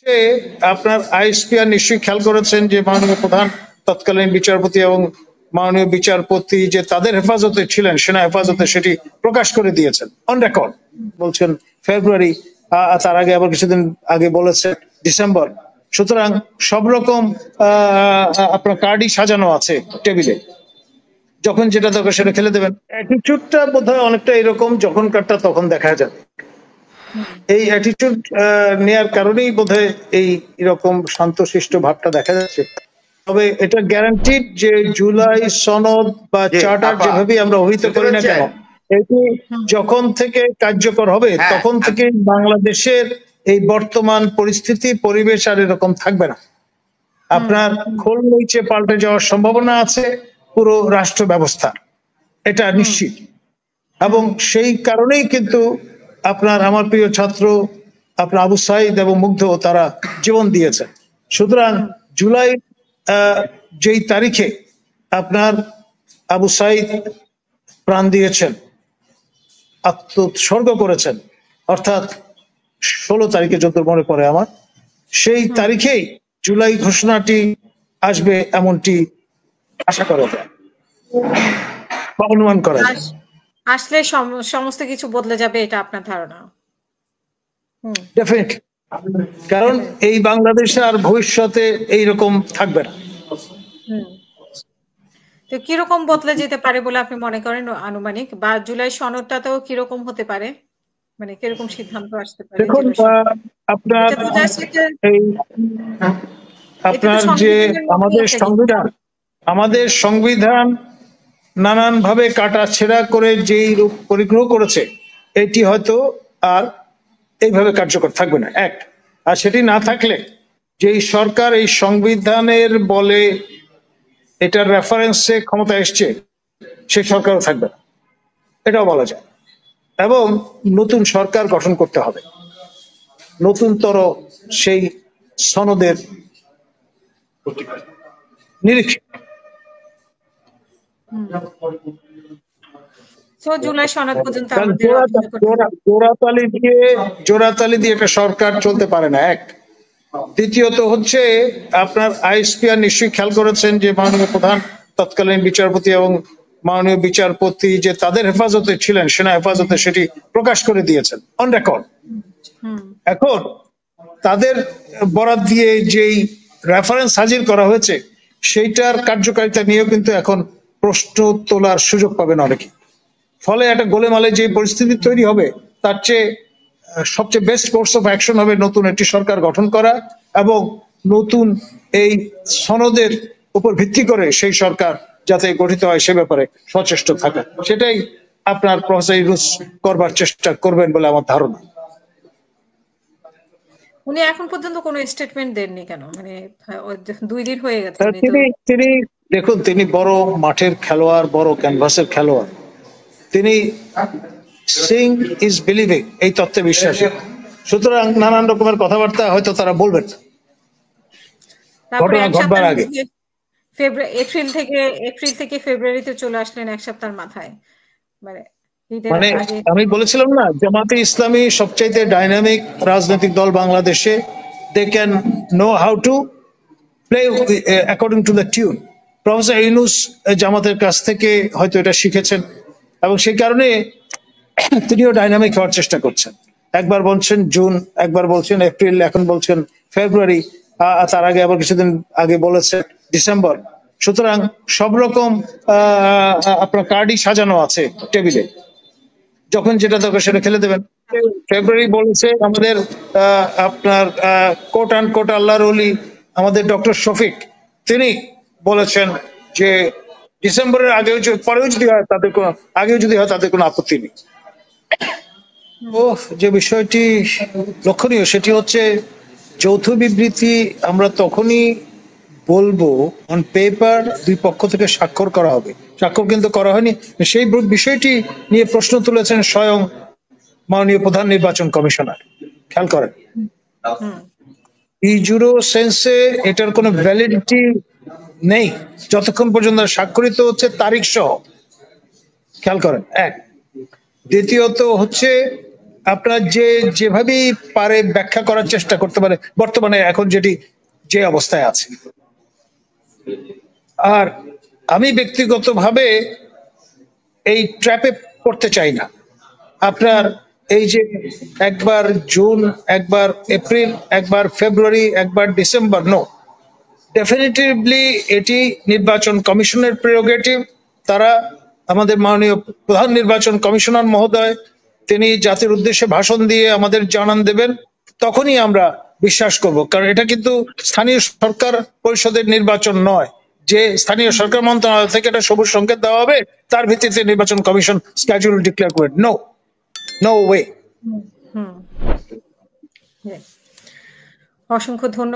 যে আপনার আইএসপিআর নিশ্চয়ই খেয়াল করেছেন যে মাননীয় প্রধান তৎকালীন বিচারপতি এবং মাননীয় বিচারপতি যে তাদের হেফাজতে ছিলেন, সেনা হেফাজতে, সেটি প্রকাশ করে দিয়েছেন অন রেকর্ড। বলছেন ফেব্রুয়ারি, তার আগে আবার কিছুদিন আগে বলেছে ডিসেম্বর। সুতরাং সব রকম আপনার কার্ডই সাজানো আছে টেবিলে, যখন যেটা দরকার সেটা খেলে দেবেন। অ্যাটিটিউডটা বোধহয় অনেকটা এরকম, যখনকারটা তখন দেখা যাবে। এই অ্যাটিটিউড নেয়ার কারণেই বোধহয় এই এরকম শান্তশিষ্ট ভাবটা দেখা যাচ্ছে। তবে এটা গ্যারান্টিড যে জুলাই সনদ বা চার্টার যেভাবে আমরা অভিহিত করি না কেন, এটি যখন থেকে কার্যকর হবে তখন থেকে বাংলাদেশের এই বর্তমান পরিস্থিতি পরিবেশ আর এরকম থাকবে না। আপনার খোল নিচে পাল্টে যাওয়ার সম্ভাবনা আছে পুরো রাষ্ট্র ব্যবস্থা, এটা নিশ্চিত। এবং সেই কারণেই কিন্তু আপনার আমার প্রিয় ছাত্র আপনার আবু সাইদ এবং মুগ্ধ তারা জীবন দিয়েছেন। সুতরাং জুলাই যেই তারিখে আপনার আবু সাইদ প্রাণ দিয়েছেন, আত্মোৎসর্গ করেছেন, অর্থাৎ 16 তারিখে যত মনে পড়ে আমার, সেই তারিখেই জুলাই ঘোষণাটি আসবে এমনটি আশা করা যায় বা অনুমান করা যায়। আসলে সমস্ত কিছু বদলে যাবে, এটা আপনার ধারণা? ডেফিনেটলি, কারণ এই বাংলাদেশে আর ভবিষ্যতে এইরকম থাকবে না। তো কিরকম বদলে যেতে পারে বলে আপনি মনে করেন আনুমানিক, বা জুলাই সনদটাতেও কিরকম হতে পারে, মানে কিরকম সিদ্ধান্ত আসতে পারে? দেখুন আপনার যে আমাদের সংবিধান নানান ভাবে কাটা ছেঁড়া করে যেই রূপ পরিগ্রহ করেছে, এটি হয়তো আর এইভাবে কার্যকর থাকবে না, এক। আর সেটি না থাকলে যেই সরকার এই সংবিধানের বলে এটার রেফারেন্সে ক্ষমতা এসছে, সেই সরকারও থাকবে না, এটাও বলা যায়। এবং নতুন সরকার গঠন করতে হবে নতুনতর সেই সনদের নিরীক্ষে। জোড়াতালি দিয়ে একটা সরকার চলতে পারে না, এক। দ্বিতীয়ত হচ্ছে আপনার আইএসপিআর নিশ্চয়ই খেয়াল করেছেন যে মাননীয় প্রধান তৎকালীন বিচারপতি এবং মাননীয় বিচারপতি যে তাদের হেফাজতে ছিলেন, সেনা হেফাজতে, সেটি প্রকাশ করে দিয়েছেন অন রেকর্ড। এখন তাদের বরাত দিয়ে যেই রেফারেন্স হাজির করা হয়েছে, সেইটার কার্যকারিতা নিয়েও কিন্তু এখন প্রশ্ন তোলার সুযোগ পাবেন অনেকে। ফলে একটা গোলেমালে যে পরিস্থিতি তৈরি হবে, তার চেয়ে সবচেয়ে বেস্ট কোর্স অফ অ্যাকশন হবে নতুন একটি সরকার গঠন করা এবং নতুন এই সনদের উপর ভিত্তি করে সেই সরকার যাতে গঠিত হয় সে ব্যাপারে সচেষ্ট থাকা। সেটাই আপনার প্রফেসর ইউনূস করবার চেষ্টা করবেন বলে আমার ধারণা। উনি এখন পর্যন্ত কোনো স্টেটমেন্ট দেননি কেন? মানে 2 দিন হয়ে গেছে। তিনি দেখুন, তিনি বড় মাঠের খেলোয়াড়, বড় ক্যানভাসের খেলোয়াড়। তিনি সিং ইজ বিলিভিং, এই তত্ত্বে বিশ্বাসী। সুতরাং নানান রকমের কথাবার্তা হয়তো তারা বলবেন ঘটনা ঘটবার আগে। এপ্রিল থেকে ফেব্রুয়ারিতে চলে আসলেন এক সপ্তাহের মাথায়। মানে আমি বলেছিলাম না, জামাতে ইসলামী সবচাইতে ডাইনামিক রাজনৈতিক দল বাংলাদেশে। They can know how to play according to the tune. Professor Yunus জামাতের কাছ থেকে হয়তো এটা শিখেছেন এবং সেই কারণে তিনিও ডাইনামিক হওয়ার চেষ্টা করছেন। একবার বলছেন জুন, একবার বলছেন এপ্রিল, এখন বলছেন ফেব্রুয়ারি, তার আগে আবার কিছুদিন আগে বলেছে ডিসেম্বর। সুতরাং সব রকম আপনার কার্ডই সাজানো আছে টেবিলে, যখন যেটা দরকার সেটা খেলে দেবেন। ফেব্রুয়ারি বলেছে আমাদের আপনার কোট অ্যান্ড কোট আল্লাহর ওলি আমাদের ডক্টর শফিক, তিনি বলেছেন যে ডিসেম্বরের আগেও পরেও যদি হয় তাদের কোনো, আগেও যদি হয় তাদের কোনো আপত্তি নেই। ও যে বিষয়টি লক্ষণীয় সেটি হচ্ছে যৌথ বিবৃতি আমরা তখনই বলবো অন পেপার, দুই পক্ষ থেকে স্বাক্ষর করা হবে। স্বাক্ষর কিন্তু করা হয়নি। সেই বিষয়টি নিয়ে প্রশ্ন তুলেছেন স্বয়ং মাননীয় প্রধান নির্বাচন কমিশনার। খেয়াল করেন, ইজুরো সেন্সে এটার কোনো ভ্যালিডিটি নেই যতক্ষণ পর্যন্ত স্বাক্ষরিত হচ্ছে তারিখ সহ। খেয়াল করেন, এক। দ্বিতীয়ত হচ্ছে আপনার যেভাবেই পারে ব্যাখ্যা করার চেষ্টা করতে পারে বর্তমানে এখন যে অবস্থায় আছে। আর আমি ব্যক্তিগতভাবে এই ট্র্যাপে পড়তে চাই না। আপনার এই যে একবার জুন, একবার এপ্রিল, একবার ফেব্রুয়ারি, একবার ডিসেম্বর, নো, ডেফিনেটিভলি এটি নির্বাচন কমিশনের প্রেরোগেটিভ। তারা, আমাদের মাননীয় প্রধান নির্বাচন কমিশনার মহোদয়, তিনি জাতির উদ্দেশ্যে ভাষণ দিয়ে আমাদের জানান দেবেন, তখনই আমরা বিশ্বাস করব। কারণ এটা কিন্তু স্থানীয় সরকার পরিষদের নির্বাচন নয় যে স্থানীয় সরকার মন্ত্রণালয় থেকে একটা সবুজ সংকেত দেওয়া হবে, তার ভিত্তিতে নির্বাচন কমিশন স্কেডিউল ডিক্লেয়ার করবে। No way. অসংখ্য ধন্যবাদ।